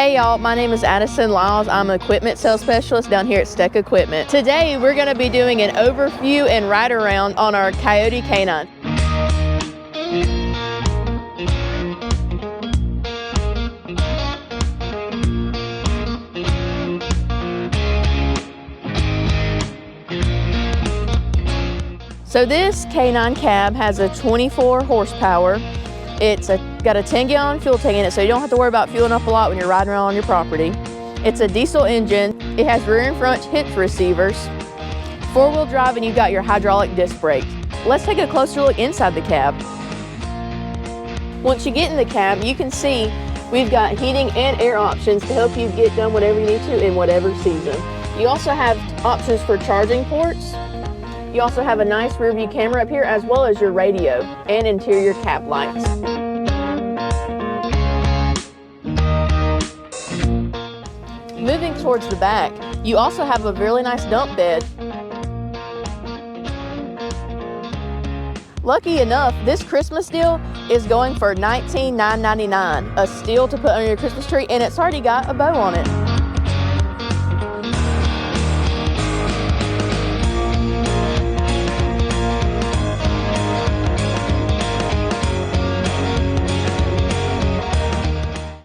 Hey y'all, my name is Addison Lyles. I'm an equipment sales specialist down here at Steck Equipment. Today we're going to be doing an overview and ride around on our KIOTI K9. So this K9 cab has a 24 horsepower. It's got a 10-gallon fuel tank in it, so you don't have to worry about fueling up a lot when you're riding around on your property. It's a diesel engine. It has rear and front hitch receivers, four-wheel drive, and you've got your hydraulic disc brakes. Let's take a closer look inside the cab. Once you get in the cab, you can see we've got heating and air options to help you get done whatever you need to in whatever season. You also have options for charging ports. You also have a nice rear view camera up here, as well as your radio and interior cap lights. Moving towards the back, you also have a really nice dump bed. Lucky enough, this Christmas deal is going for $19,999, a steal to put under your Christmas tree, and it's already got a bow on it.